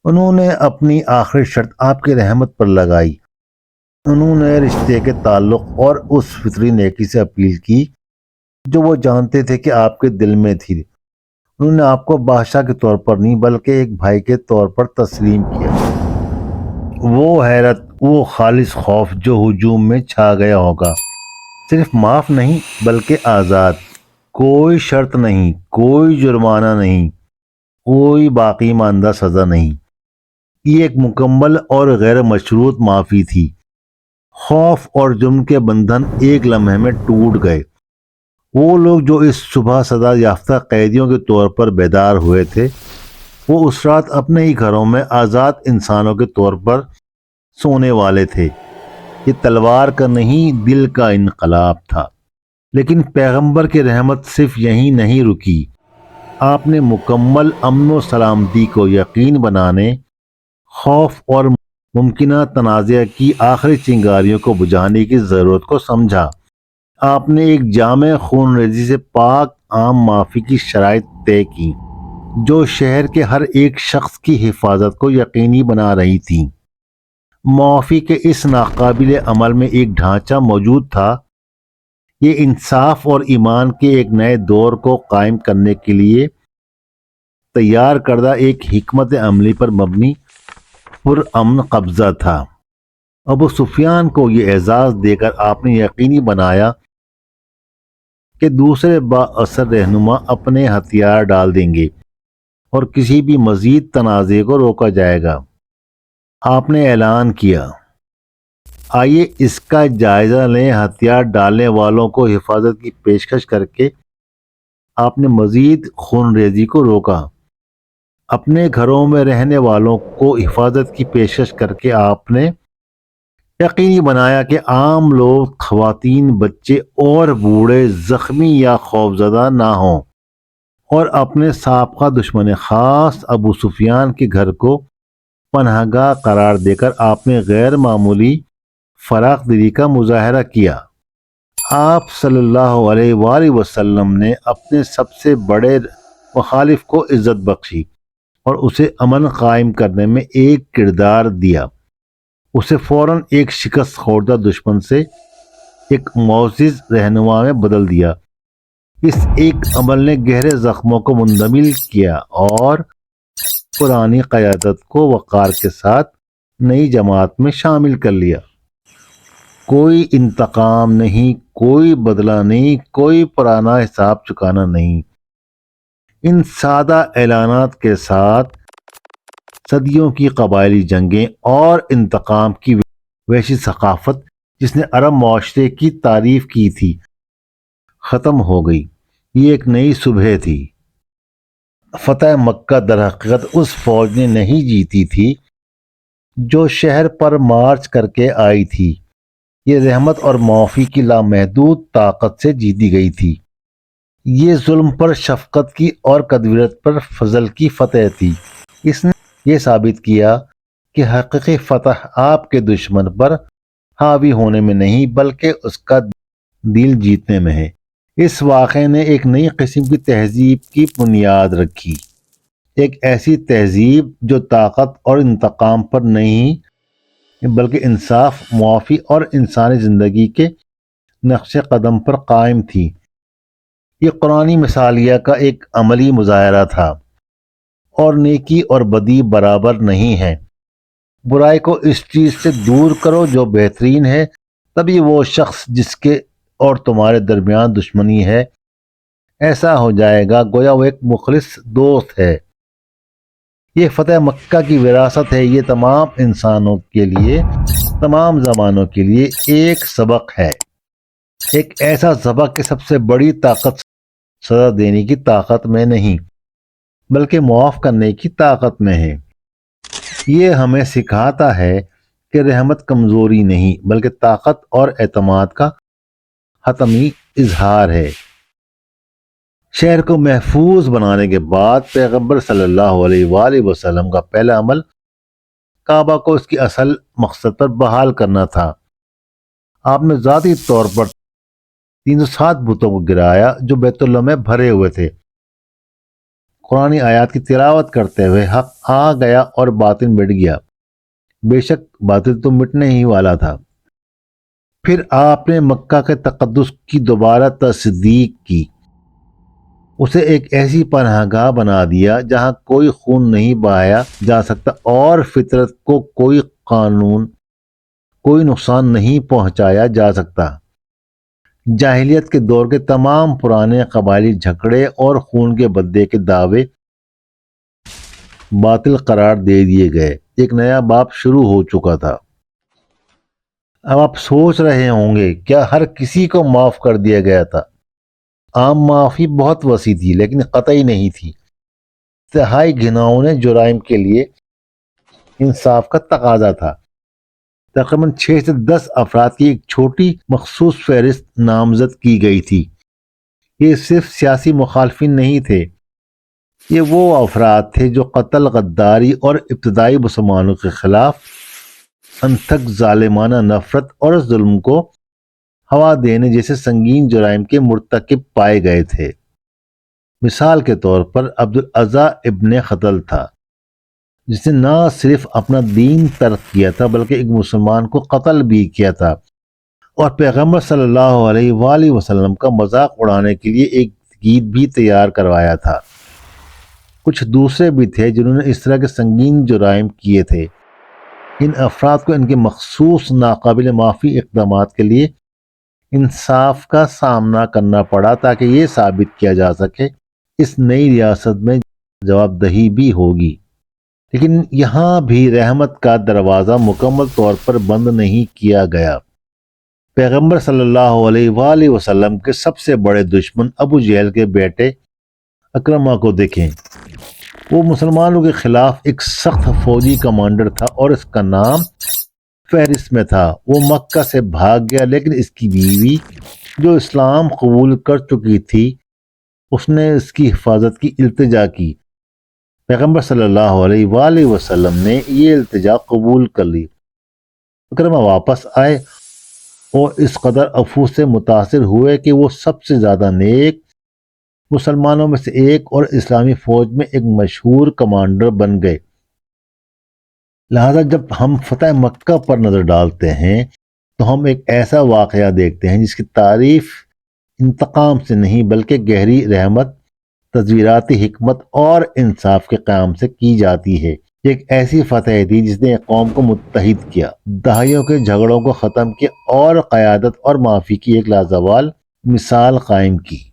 انہوں نے اپنی آخری شرط آپ کی رحمت پر لگائی۔ انہوں نے رشتے کے تعلق اور اس فطری نیکی سے اپیل کی جو وہ جانتے تھے کہ آپ کے دل میں تھی۔ انہوں نے آپ کو بادشاہ کے طور پر نہیں بلکہ ایک بھائی کے طور پر تسلیم کیا۔ وہ حیرت، وہ خالص خوف جو ہجوم میں چھا گیا ہوگا، صرف معاف نہیں بلکہ آزاد، کوئی شرط نہیں، کوئی جرمانہ نہیں، کوئی باقی ماندہ سزا نہیں۔ یہ ایک مکمل اور غیر مشروط معافی تھی۔ خوف اور جرم کے بندھن ایک لمحے میں ٹوٹ گئے۔ وہ لوگ جو اس صبح سزا یافتہ قیدیوں کے طور پر بیدار ہوئے تھے، وہ اس رات اپنے ہی گھروں میں آزاد انسانوں کے طور پر سونے والے تھے۔ یہ تلوار کا نہیں، دل کا انقلاب تھا۔ لیکن پیغمبر کی رحمت صرف یہیں نہیں رکی۔ آپ نے مکمل امن و سلامتی کو یقین بنانے، خوف اور ممکنہ تنازع کی آخری چنگاریوں کو بجھانے کی ضرورت کو سمجھا۔ آپ نے ایک جامع خون ریزی سے پاک عام معافی کی شرائط طے کی جو شہر کے ہر ایک شخص کی حفاظت کو یقینی بنا رہی تھی۔ معافی کے اس ناقابل عمل میں ایک ڈھانچہ موجود تھا۔ یہ انصاف اور ایمان کے ایک نئے دور کو قائم کرنے کے لیے تیار کردہ ایک حکمت عملی پر مبنی پرامن قبضہ تھا۔ ابو سفیان کو یہ اعزاز دے کر آپ نے یقینی بنایا کہ دوسرے با اثر رہنما اپنے ہتھیار ڈال دیں گے اور کسی بھی مزید تنازع کو روکا جائے گا۔ آپ نے اعلان کیا، آئیے اس کا جائزہ لیں۔ ہتھیار ڈالنے والوں کو حفاظت کی پیشکش کر کے آپ نے مزید خون ریزی کو روکا۔ اپنے گھروں میں رہنے والوں کو حفاظت کی پیشکش کر کے آپ نے یقینی بنایا کہ عام لوگ، خواتین، بچے اور بوڑھے زخمی یا خوفزدہ نہ ہوں، اور اپنے سابقہ دشمن خاص ابو سفیان کے گھر کو پناہ گاہ قرار دے کر آپ نے غیر معمولی فراخ دلی کا مظاہرہ کیا۔ آپ صلی اللہ علیہ وآلہ وسلم نے اپنے سب سے بڑے مخالف کو عزت بخشی اور اسے امن قائم کرنے میں ایک کردار دیا۔ اسے فوراً ایک شکست خوردہ دشمن سے ایک معزز رہنما میں بدل دیا۔ اس ایک عمل نے گہرے زخموں کو مندمل کیا اور پرانی قیادت کو وقار کے ساتھ نئی جماعت میں شامل کر لیا۔ کوئی انتقام نہیں، کوئی بدلہ نہیں، کوئی پرانا حساب چکانا نہیں۔ ان سادہ اعلانات کے ساتھ صدیوں کی قبائلی جنگیں اور انتقام کی وحشی ثقافت جس نے عرب معاشرے کی تعریف کی تھی، ختم ہو گئی۔ یہ ایک نئی صبح تھی۔ فتح مکہ در حقیقت اس فوج نے نہیں جیتی تھی جو شہر پر مارچ کر کے آئی تھی۔ یہ رحمت اور معافی کی لامحدود طاقت سے جیتی گئی تھی۔ یہ ظلم پر شفقت کی اور قدویت پر فضل کی فتح تھی۔ اس نے یہ ثابت کیا کہ حقیقی فتح آپ کے دشمن پر حاوی ہونے میں نہیں بلکہ اس کا دل جیتنے میں ہے۔ اس واقعے نے ایک نئی قسم کی تہذیب کی بنیاد رکھی، ایک ایسی تہذیب جو طاقت اور انتقام پر نہیں بلکہ انصاف، معافی اور انسانی زندگی کے نقش قدم پر قائم تھی۔ یہ قرآنی مثالیہ کا ایک عملی مظاہرہ تھا، اور نیکی اور بدی برابر نہیں ہے۔ برائی کو اس چیز سے دور کرو جو بہترین ہے، تبھی وہ شخص جس کے اور تمہارے درمیان دشمنی ہے ایسا ہو جائے گا گویا وہ ایک مخلص دوست ہے۔ یہ فتح مکہ کی وراثت ہے۔ یہ تمام انسانوں کے لیے، تمام زمانوں کے لیے ایک سبق ہے، ایک ایسا سبق کہ سب سے بڑی طاقت سزا دینے کی طاقت میں نہیں بلکہ معاف کرنے کی طاقت میں ہے۔ یہ ہمیں سکھاتا ہے کہ رحمت کمزوری نہیں بلکہ طاقت اور اعتماد کا حتمی اظہار ہے۔ شہر کو محفوظ بنانے کے بعد پیغمبر صلی اللہ علیہ وآلہ وسلم کا پہلا عمل کعبہ کو اس کی اصل مقصد پر بحال کرنا تھا۔ آپ نے ذاتی طور پر 307 بتوں کو گرایا جو بیت اللہ میں بھرے ہوئے تھے۔ قرآنی آیات کی تلاوت کرتے ہوئے حق آ گیا اور باطل مٹ گیا۔ بے شک باطل تو مٹنے ہی والا تھا۔ پھر آپ نے مکہ کے تقدس کی دوبارہ تصدیق کی، اسے ایک ایسی پناہ گاہ بنا دیا جہاں کوئی خون نہیں بہایا جا سکتا اور فطرت کو کوئی قانون، کوئی نقصان نہیں پہنچایا جا سکتا۔ جاہلیت کے دور کے تمام پرانے قبائلی جھگڑے اور خون کے بدلے کے دعوے باطل قرار دے دیے گئے۔ ایک نیا باب شروع ہو چکا تھا۔ اب آپ سوچ رہے ہوں گے کیا ہر کسی کو معاف کر دیا گیا تھا؟ عام معافی بہت وسیع تھی لیکن قطعی نہیں تھی۔ انتہائی گھناؤنے جرائم کے لیے انصاف کا تقاضا تھا۔ تقریباً 6 سے 10 افراد کی ایک چھوٹی مخصوص فہرست نامزد کی گئی تھی۔ یہ صرف سیاسی مخالفین نہیں تھے، یہ وہ افراد تھے جو قتل، غداری اور ابتدائی مسلمانوں کے خلاف انتھک ظالمانہ نفرت اور ظلم کو ہوا دینے جیسے سنگین جرائم کے مرتکب پائے گئے تھے۔ مثال کے طور پر عبدالاعلی ابن خطل تھا، جس نے نہ صرف اپنا دین ترک کیا تھا بلکہ ایک مسلمان کو قتل بھی کیا تھا اور پیغمبر صلی اللہ علیہ وآلہ وسلم کا مذاق اڑانے کے لیے ایک گیت بھی تیار کروایا تھا۔ کچھ دوسرے بھی تھے جنہوں نے اس طرح کے سنگین جرائم کیے تھے۔ ان افراد کو ان کے مخصوص ناقابل معافی اقدامات کے لیے انصاف کا سامنا کرنا پڑا تاکہ یہ ثابت کیا جا سکے اس نئی ریاست میں جواب دہی بھی ہوگی۔ لیکن یہاں بھی رحمت کا دروازہ مکمل طور پر بند نہیں کیا گیا۔ پیغمبر صلی اللہ علیہ وآلہ وسلم کے سب سے بڑے دشمن ابو جہل کے بیٹے اکرمہ کو دیکھیں۔ وہ مسلمانوں کے خلاف ایک سخت فوجی کمانڈر تھا اور اس کا نام فہرست میں تھا۔ وہ مکہ سے بھاگ گیا لیکن اس کی بیوی جو اسلام قبول کر چکی تھی اس نے اس کی حفاظت کی التجا کی۔ پیغمبر صلی اللہ علیہ وآلہ وسلم نے یہ التجا قبول کر لی۔ اکرمہ واپس آئے اور اس قدر عفو سے متاثر ہوئے کہ وہ سب سے زیادہ نیک مسلمانوں میں سے ایک اور اسلامی فوج میں ایک مشہور کمانڈر بن گئے۔ لہذا جب ہم فتح مکہ پر نظر ڈالتے ہیں تو ہم ایک ایسا واقعہ دیکھتے ہیں جس کی تعریف انتقام سے نہیں بلکہ گہری رحمت، تصویراتی حکمت اور انصاف کے قیام سے کی جاتی ہے۔ ایک ایسی فتح تھی جس نے ایک قوم کو متحد کیا، دہائیوں کے جھگڑوں کو ختم کیا اور قیادت اور معافی کی ایک لازوال مثال قائم کی۔